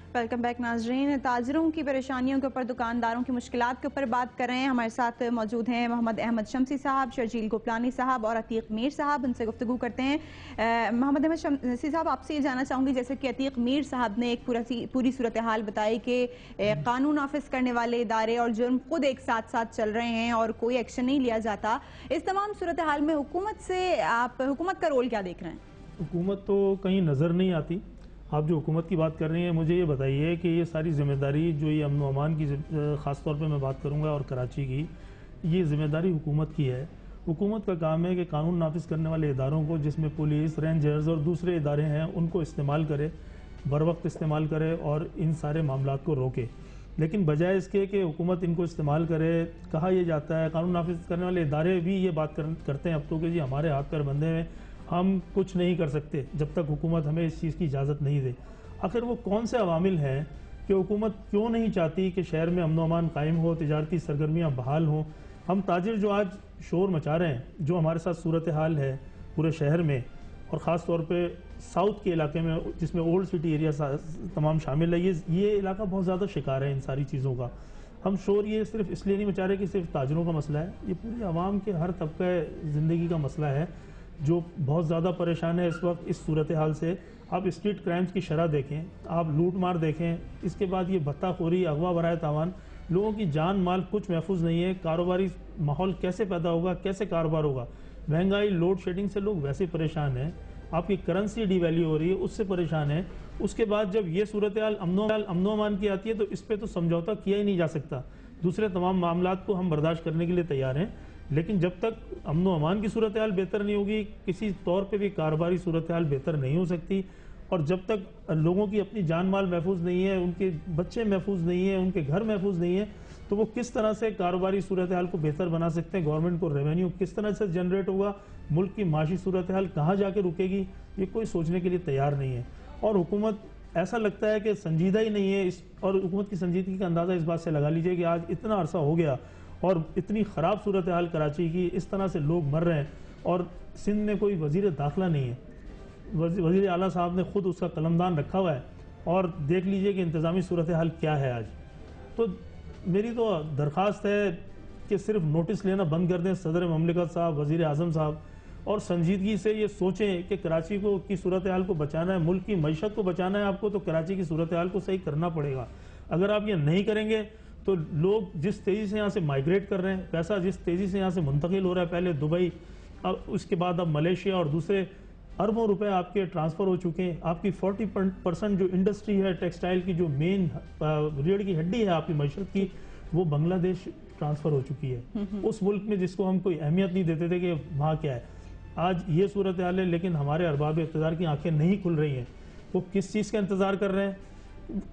Welcome back नाजरीन। ताजिरों की परेशानियों के ऊपर, दुकानदारों की मुश्किलात के ऊपर बात कर रहे हैं। हमारे साथ मौजूद हैं मोहम्मद अहमद शमसी साहब, शर्जील गोपलानी साहब और अतीक मीर साहब। उनसे गुफ्तगू करते हैं। मोहम्मद अहमद शमसी साहब, आपसे ये जानना चाहूँगी, जैसे कि अतीक मीर साहब ने एक पूरी सूरत हाल बताई कि कानून नाफिज करने वाले इदारे और जुर्म खुद एक साथ साथ चल रहे हैं और कोई एक्शन नहीं लिया जाता। इस तमाम सूरत हाल में हुकूमत का रोल क्या देख रहे हैं? हुकूमत तो कहीं नज़र नहीं आती। आप जो हुकूमत की बात कर रही हैं, मुझे ये बताइए कि ये सारी ज़िम्मेदारी जो ये अमन व अमान की ख़ास तौर पे मैं बात करूँगा और कराची की, ये ज़िम्मेदारी हुकूमत की है। हुकूमत का काम है कि कानून नाफिज करने वाले इदारों को, जिसमें पुलिस, रेंजर्स और दूसरे इदारे हैं, उनको इस्तेमाल करे, बर वक्त इस्तेमाल करे और इन सारे मामलात को रोके। लेकिन बजाय इसके कि हुकूमत इनको इस्तेमाल करे, कहा यह जाता है, कानून नाफिज करने वाले इदारे भी ये बात करते हैं अब तो कि जी हमारे हाथ पैर बंधे हैं, हम कुछ नहीं कर सकते जब तक हुकूमत हमें इस चीज़ की इजाज़त नहीं दे। आखिर वो कौन से अवामिल हैं कि हुकूमत क्यों नहीं चाहती कि शहर में अमन अमान कायम हो, तिजारती सरगर्मियाँ बहाल हों? हम ताजिर जो आज शोर मचा रहे हैं, जो हमारे साथ सूरत हाल है पूरे शहर में और ख़ास तौर पे साउथ के इलाके में, जिसमें ओल्ड सिटी एरिया तमाम शामिल है, ये इलाका बहुत ज़्यादा शिकार है इन सारी चीज़ों का। हम शोर ये सिर्फ इसलिए नहीं मचा रहे कि सिर्फ ताजिरों का मसला है, ये पूरी आवाम के हर तबका ज़िंदगी का मसला है जो बहुत ज़्यादा परेशान है इस वक्त इस सूरत हाल से। आप स्ट्रीट क्राइम्स की शरह देखें, आप लूट मार देखें, इसके बाद ये भत्ताखोरी, अगवा बराए तावान, लोगों की जान माल कुछ महफूज नहीं है। कारोबारी माहौल कैसे पैदा होगा, कैसे कारोबार होगा? महंगाई, लोड शेडिंग से लोग वैसे परेशान हैं, आपकी करेंसी डिवैल्यू हो रही है, उससे परेशान है। उसके बाद जब ये सूरत हाल अमनो अमान की आती है तो इस पर तो समझौता किया ही नहीं जा सकता। दूसरे तमाम मामलात को हम बर्दाश्त करने के लिए तैयार हैं, लेकिन जब तक अमन अमान की सूरत हाल बेहतर नहीं होगी, किसी तौर पे भी कारोबारी सूरत हाल बेहतर नहीं हो सकती। और जब तक लोगों की अपनी जान माल महफूज नहीं है, उनके बच्चे महफूज नहीं है, उनके घर महफूज नहीं है, तो वो किस तरह से कारोबारी सूरत हाल को बेहतर बना सकते हैं? गवर्नमेंट को रेवेन्यू किस तरह से जनरेट होगा? मुल्क की माशी सूरत हाल कहाँ जाके रुकेगी? ये कोई सोचने के लिए तैयार नहीं है। और हुकूमत ऐसा लगता है कि संजीदा ही नहीं है इस, और हुकूमत की संजीदगी का अंदाज़ा इस बात से लगा लीजिए कि आज इतना अरसा हो गया और इतनी ख़राब सूरत हाल कराची की, इस तरह से लोग मर रहे हैं और सिंध में कोई वज़ीर दाखिला नहीं है। वज़ीर आला साहब ने खुद उसका कलमदान रखा हुआ है और देख लीजिए कि इंतज़ामी सूरत हाल क्या है आज। तो मेरी तो दरख्वास्त है कि सिर्फ नोटिस लेना बंद कर दें सदर ममलिकत साहब, वज़ीर आज़म साहब, और संजीदगी से ये सोचें कि कराची को की सूरत हाल को बचाना है, मुल्क की मईशत को बचाना है आपको, तो कराची की सूरत हाल को सही करना पड़ेगा। अगर आप ये नहीं करेंगे तो लोग जिस तेज़ी से यहाँ से माइग्रेट कर रहे हैं, पैसा जिस तेज़ी से यहाँ से मुंतकिल हो रहा है, पहले दुबई, अब उसके बाद अब मलेशिया और दूसरे अरबों रुपए आपके ट्रांसफ़र हो चुके हैं। आपकी 40% जो इंडस्ट्री है टेक्सटाइल की, जो मेन रीढ़ की हड्डी है आपकी मईशत की, वो बांग्लादेश ट्रांसफ़र हो चुकी है, उस मुल्क में जिसको हम कोई अहमियत नहीं देते थे कि वहाँ क्या है। आज ये सूरत हाल है, लेकिन हमारे अरबाब इक़्तिदार की आंखें नहीं खुल रही हैं। वो किस चीज़ का इंतज़ार कर रहे हैं,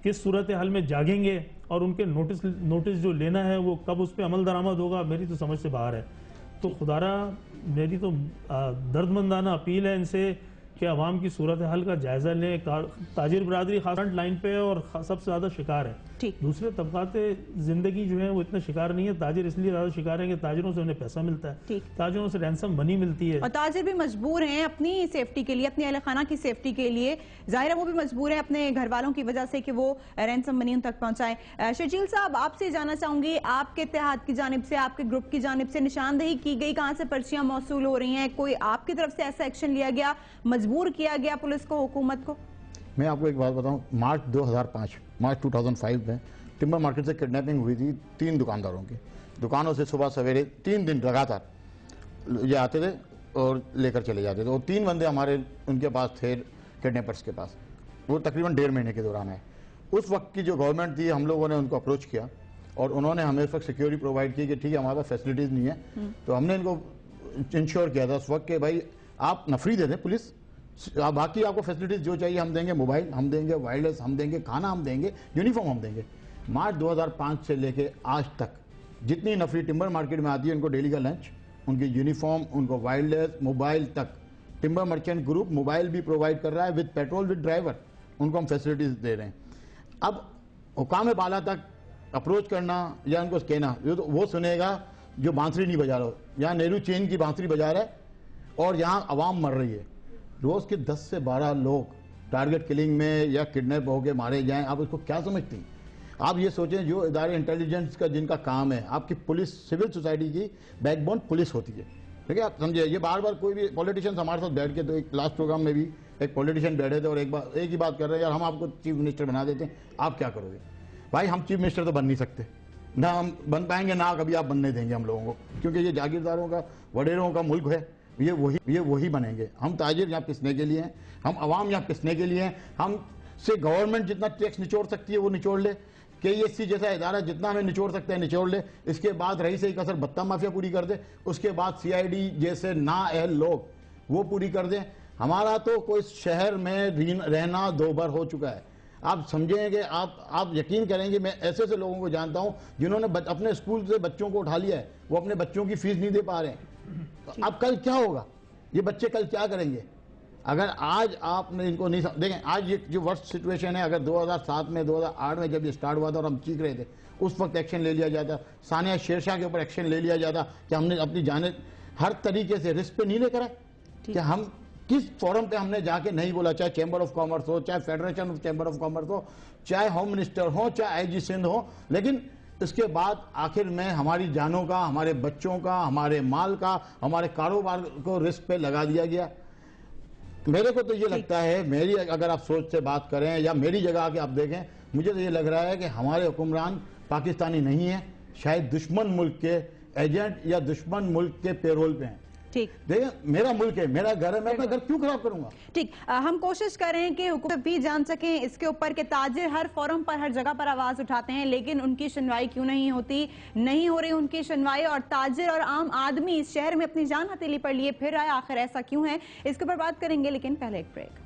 किस सूरत हाल में जागेंगे और उनके नोटिस जो लेना है वो कब उस पर अमल दरामद होगा, मेरी तो समझ से बाहर है। तो खुदारा मेरी तो दर्दमंदाना अपील है इनसे कि अवाम की सूरत हाल का जायज़ा लें। ताजिर बरादरी खास फ्रंट लाइन पे है और सबसे ज़्यादा शिकार है। दूसरे तबकाते ज़िंदगी जो है वो इतना शिकार नहीं है। ताजिर इसलिए ज़्यादा शिकार है कि ताजिरों से उन्हें पैसा मिलता है, ताजिरों से रैंसम मनी मिलती है, और ताजिर भी मजबूर हैं अपनी सेफ्टी के लिए, अपनी अहल खाना की सेफ्टी के लिए। जाहिर है वो भी मजबूर है अपने घर वालों की वजह से कि वो रैंसम मनी उन तक पहुंचाएं। शर्जील साहब, आपसे जानना चाहूंगी, आपके इत्तेहाद की जानिब से, आपके ग्रुप की जानिब से निशानदही की गई, कहाँ से पर्चियां मौसूल हो रही हैं? कोई आपकी तरफ से ऐसा एक्शन लिया गया, मजबूर किया गया पुलिस को, हुकूमत को? मैं आपको एक बात बताऊं, मार्च 2005 में टिम्बर मार्केट से किडनैपिंग हुई थी 3 दुकानदारों की। दुकानों से सुबह सवेरे 3 दिन लगातार ये आते थे और लेकर चले जाते थे। और 3 बंदे हमारे उनके पास थे, किडनैपर्स के पास। वो तकरीबन 1.5 महीने के दौरान है। उस वक्त की जो गवर्नमेंट थी, हम लोगों ने उनको अप्रोच किया और उन्होंने हमें उस वक्त सिक्योरिटी प्रोवाइड की कि ठीक है हमारे पास फैसिलिटीज़ नहीं है, तो हमने इनको इंश्योर किया था उस वक्त कि भाई आप नफरी दे दें पुलिस, बाकी आपको फैसिलिटीज जो चाहिए हम देंगे, मोबाइल हम देंगे, वायरलेस हम देंगे, खाना हम देंगे, यूनिफॉर्म हम देंगे। मार्च 2005 से लेके आज तक जितनी नफरी टिम्बर मार्केट में आती है, उनको डेली का लंच, उनकी यूनिफॉर्म, उनको वायरलेस, मोबाइल तक टिम्बर मर्चेंट ग्रुप मोबाइल भी प्रोवाइड कर रहा है विद पेट्रोल, विद ड्राइवर, उनको हम फैसिलिटीज दे रहे हैं। अब हुकाम बाला तक अप्रोच करना या उनको कहना, तो वो सुनेगा जो बांसुरी नहीं बजा रहा हो। यहाँ नेहरू चेन की बांसुरी बजा रहा है और यहाँ आवाम मर रही है। रोज के 10 से 12 लोग टारगेट किलिंग में या किडनैप होके मारे जाएं, आप उसको क्या समझती हैं? आप ये सोचें जो इदारे इंटेलिजेंस का जिनका काम है, आपकी पुलिस सिविल सोसाइटी की बैकबोन पुलिस होती है, ठीक है? आप समझिए, ये बार बार कोई भी पॉलिटिशियंस हमारे साथ बैठ के, तो एक लास्ट प्रोग्राम में भी एक पॉलिटिशियन बैठे थे और एक ही बात कर रहे हैं, यार हम आपको चीफ मिनिस्टर बना देते हैं, आप क्या करोगे? भाई हम चीफ मिनिस्टर तो बन नहीं सकते, ना हम बन पाएंगे, ना कभी आप बनने देंगे हम लोगों को, क्योंकि ये जागीरदारों का, वडेरों का मुल्क है, ये वही बनेंगे। हम ताजिर यहाँ पिसने के लिए हैं, हम अवाम यहाँ पिसने के लिए हैं। हम से गवर्नमेंट जितना टैक्स निचोड़ सकती है वो निचोड़ ले, KESC जैसा इदारा जितना हमें निचोड़ सकता है निचोड़ ले, इसके बाद रही सही कसर भत्ता माफिया पूरी कर दे, उसके बाद CID जैसे नाअहल लोग वो पूरी कर दें। हमारा तो कोई शहर में रहना दोभर हो चुका है। आप समझेंगे, आप यकीन करेंगे, मैं ऐसे ऐसे लोगों को जानता हूं जिन्होंने अपने स्कूल से बच्चों को उठा लिया है, वो अपने बच्चों की फीस नहीं दे पा रहे हैं। तो अब कल क्या होगा? ये बच्चे कल क्या करेंगे अगर आज आपने इनको नहीं देखें? आज ये जो वर्स्ट सिचुएशन है, अगर 2007 में 2008 में जब ये स्टार्ट हुआ था और हम चीख रहे थे, उस वक्त एक्शन ले लिया जाता, सानिया शेरशाह के ऊपर एक्शन ले लिया जाता कि हमने अपनी जाने हर तरीके से रिस्क पे नहीं लेकर आए, कि हम किस फोरम पे हमने जाके नहीं बोला, चाहे चैम्बर ऑफ कॉमर्स हो, चाहे federation of chamber of commerce हो, चाहे होम मिनिस्टर हो, चाहे IG सिंध हो, लेकिन इसके बाद आखिर में हमारी जानों का, हमारे बच्चों का, हमारे माल का, हमारे कारोबार को रिस्क पे लगा दिया गया। मेरे को तो ये लगता है, मेरी अगर आप सोच से बात करें या मेरी जगह आके आप देखें, मुझे तो ये लग रहा है कि हमारे हुक्मरान पाकिस्तानी नहीं है, शायद दुश्मन मुल्क के एजेंट या दुश्मन मुल्क के पेरोल पे हैं। ठीक, देखिए मेरा मुल्क है, मेरा घर है, मैं अपना घर क्यों खराब करूंगा? ठीक, हम कोशिश करें कि हुकूमत भी जान सकें इसके ऊपर कि ताजिर हर फोरम पर, हर जगह पर आवाज उठाते हैं, लेकिन उनकी सुनवाई क्यों नहीं हो रही उनकी सुनवाई, और ताजिर और आम आदमी इस शहर में अपनी जान हथेली पर लिए फिर आए, आखिर ऐसा क्यों है? इसके ऊपर बात करेंगे, लेकिन पहले एक ब्रेक।